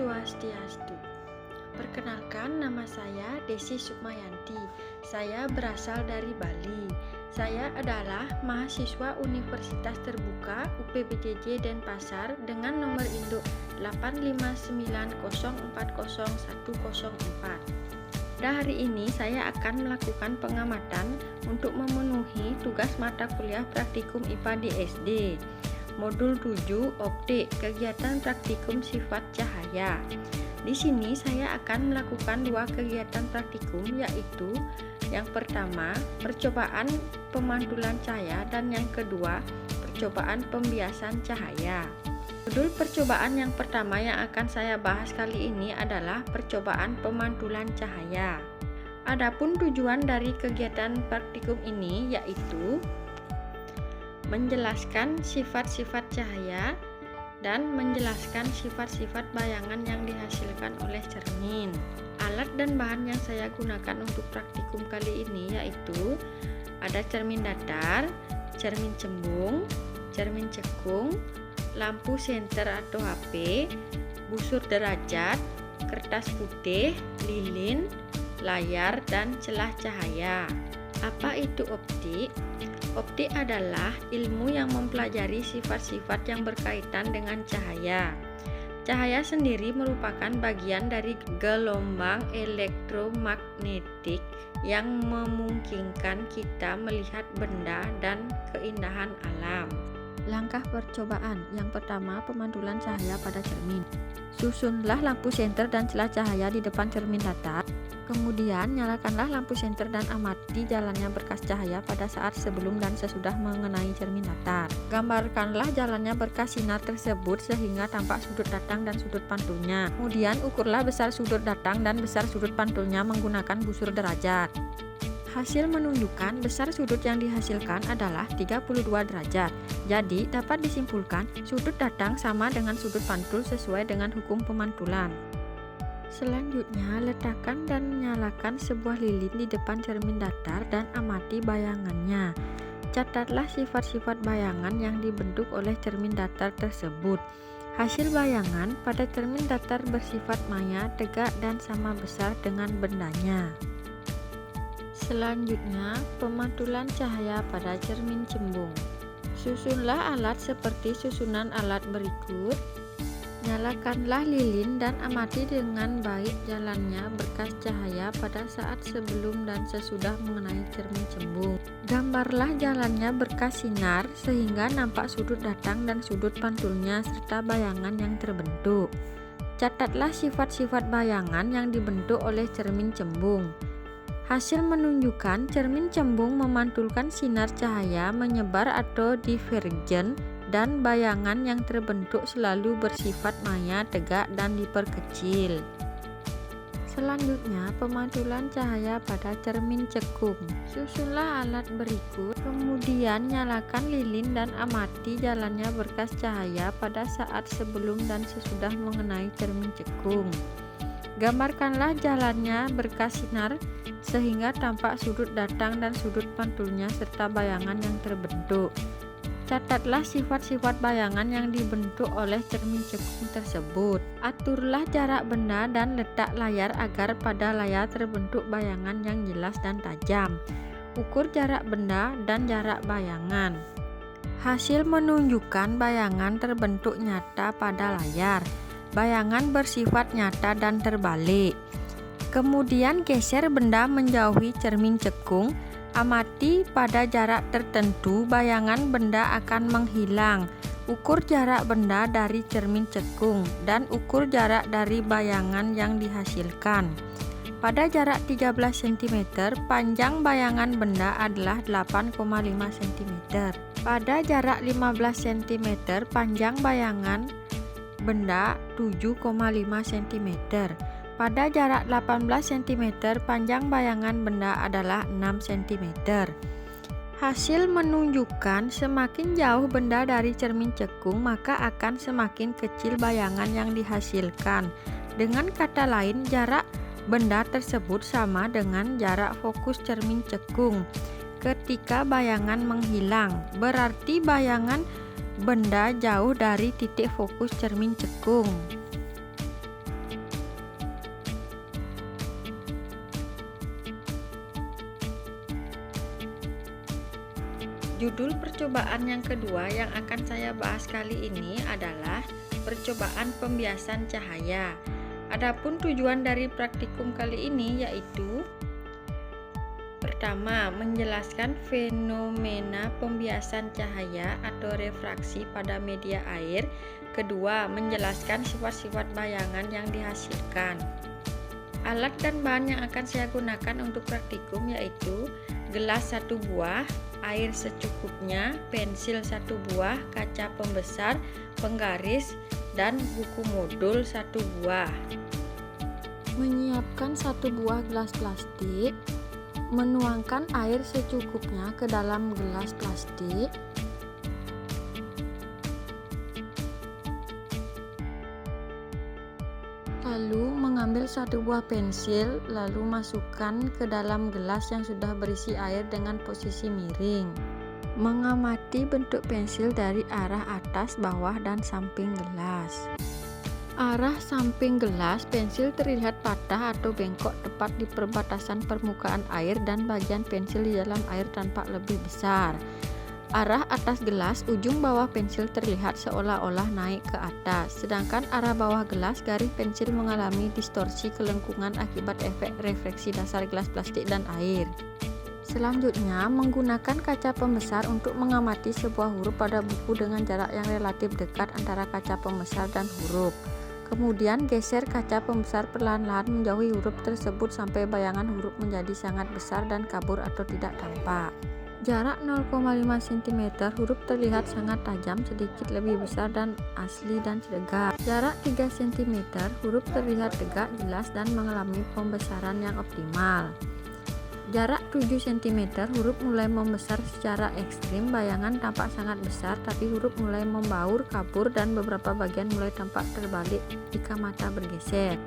Swastiastu. Perkenalkan, nama saya Desi Sukmayanti. Saya berasal dari Bali. Saya adalah mahasiswa Universitas Terbuka UPBJJ Denpasar dengan nomor induk 859040104. Pada hari ini saya akan melakukan pengamatan untuk memenuhi tugas mata kuliah praktikum IPA di SD. Modul 7 Optik, kegiatan praktikum sifat cahaya. Di sini saya akan melakukan dua kegiatan praktikum, yaitu yang pertama percobaan pemantulan cahaya dan yang kedua percobaan pembiasan cahaya. Modul percobaan yang pertama yang akan saya bahas kali ini adalah percobaan pemantulan cahaya. Adapun tujuan dari kegiatan praktikum ini yaitu menjelaskan sifat-sifat cahaya dan menjelaskan sifat-sifat bayangan yang dihasilkan oleh cermin. Alat dan bahan yang saya gunakan untuk praktikum kali ini yaitu ada cermin datar, cermin cembung, cermin cekung, lampu senter atau HP, busur derajat, kertas putih, lilin, layar, dan celah cahaya. Apa itu optik? Optik adalah ilmu yang mempelajari sifat-sifat yang berkaitan dengan cahaya. Cahaya sendiri merupakan bagian dari gelombang elektromagnetik yang memungkinkan kita melihat benda dan keindahan alam. Langkah percobaan. Yang pertama, pemantulan cahaya pada cermin. Susunlah lampu senter dan celah cahaya di depan cermin datar. Kemudian, nyalakanlah lampu senter dan amati jalannya berkas cahaya pada saat sebelum dan sesudah mengenai cermin datar. Gambarkanlah jalannya berkas sinar tersebut sehingga tampak sudut datang dan sudut pantulnya. Kemudian, ukurlah besar sudut datang dan besar sudut pantulnya menggunakan busur derajat. Hasil menunjukkan besar sudut yang dihasilkan adalah 32 derajat. Jadi, dapat disimpulkan sudut datang sama dengan sudut pantul sesuai dengan hukum pemantulan. Selanjutnya, letakkan dan nyalakan sebuah lilin di depan cermin datar dan amati bayangannya. Catatlah sifat-sifat bayangan yang dibentuk oleh cermin datar tersebut. Hasil bayangan pada cermin datar bersifat maya, tegak, dan sama besar dengan bendanya. Selanjutnya, pemantulan cahaya pada cermin cembung. Susunlah alat seperti susunan alat berikut. Nyalakanlah lilin dan amati dengan baik jalannya berkas cahaya pada saat sebelum dan sesudah mengenai cermin cembung. Gambarlah jalannya berkas sinar sehingga nampak sudut datang dan sudut pantulnya serta bayangan yang terbentuk. Catatlah sifat-sifat bayangan yang dibentuk oleh cermin cembung. Hasil menunjukkan cermin cembung memantulkan sinar cahaya menyebar atau divergen dan bayangan yang terbentuk selalu bersifat maya, tegak, dan diperkecil. Selanjutnya, pemantulan cahaya pada cermin cekung. Susunlah alat berikut, kemudian nyalakan lilin dan amati jalannya berkas cahaya pada saat sebelum dan sesudah mengenai cermin cekung. Gambarkanlah jalannya berkas sinar sehingga tampak sudut datang dan sudut pantulnya serta bayangan yang terbentuk. Catatlah sifat-sifat bayangan yang dibentuk oleh cermin cekung tersebut. Aturlah jarak benda dan letak layar agar pada layar terbentuk bayangan yang jelas dan tajam. Ukur jarak benda dan jarak bayangan. Hasil menunjukkan bayangan terbentuk nyata pada layar. Bayangan bersifat nyata dan terbalik. Kemudian geser benda menjauhi cermin cekung. Amati pada jarak tertentu bayangan benda akan menghilang. Ukur jarak benda dari cermin cekung dan ukur jarak dari bayangan yang dihasilkan. Pada jarak 13 cm, panjang bayangan benda adalah 8,5 cm. Pada jarak 15 cm, panjang bayangan benda 7,5 cm. Pada jarak 18 cm, panjang bayangan benda adalah 6 cm. Hasil menunjukkan semakin jauh benda dari cermin cekung, maka akan semakin kecil bayangan yang dihasilkan. Dengan kata lain, jarak benda tersebut sama dengan jarak fokus cermin cekung. Ketika bayangan menghilang, berarti bayangan benda jauh dari titik fokus cermin cekung. Judul percobaan yang kedua yang akan saya bahas kali ini adalah percobaan pembiasan cahaya. Adapun tujuan dari praktikum kali ini yaitu: pertama, menjelaskan fenomena pembiasan cahaya atau refraksi pada media air. Kedua, menjelaskan sifat-sifat bayangan yang dihasilkan. Alat dan bahan yang akan saya gunakan untuk praktikum yaitu gelas 1 buah, air secukupnya, pensil 1 buah, kaca pembesar, penggaris, dan buku modul 1 buah. Menyiapkan 1 buah gelas plastik, menuangkan air secukupnya ke dalam gelas plastik, lalu mengambil 1 buah pensil, lalu masukkan ke dalam gelas yang sudah berisi air dengan posisi miring. Mengamati bentuk pensil dari arah atas, bawah, dan samping gelas. Arah samping gelas, pensil terlihat patah atau bengkok tepat di perbatasan permukaan air dan bagian pensil di dalam air tampak lebih besar. Arah atas gelas, ujung bawah pensil terlihat seolah-olah naik ke atas, sedangkan arah bawah gelas, garis pensil mengalami distorsi kelengkungan akibat efek refleksi dasar gelas plastik dan air. Selanjutnya, menggunakan kaca pembesar untuk mengamati sebuah huruf pada buku dengan jarak yang relatif dekat antara kaca pembesar dan huruf. Kemudian geser kaca pembesar perlahan-lahan menjauhi huruf tersebut sampai bayangan huruf menjadi sangat besar dan kabur atau tidak tampak. Jarak 0,5 cm, huruf terlihat sangat tajam, sedikit lebih besar dan asli dan tegak. Jarak 3 cm, huruf terlihat tegak, jelas, dan mengalami pembesaran yang optimal. Jarak 7 cm, huruf mulai membesar secara ekstrim, bayangan tampak sangat besar, tapi huruf mulai membaur, kabur, dan beberapa bagian mulai tampak terbalik jika mata bergeser.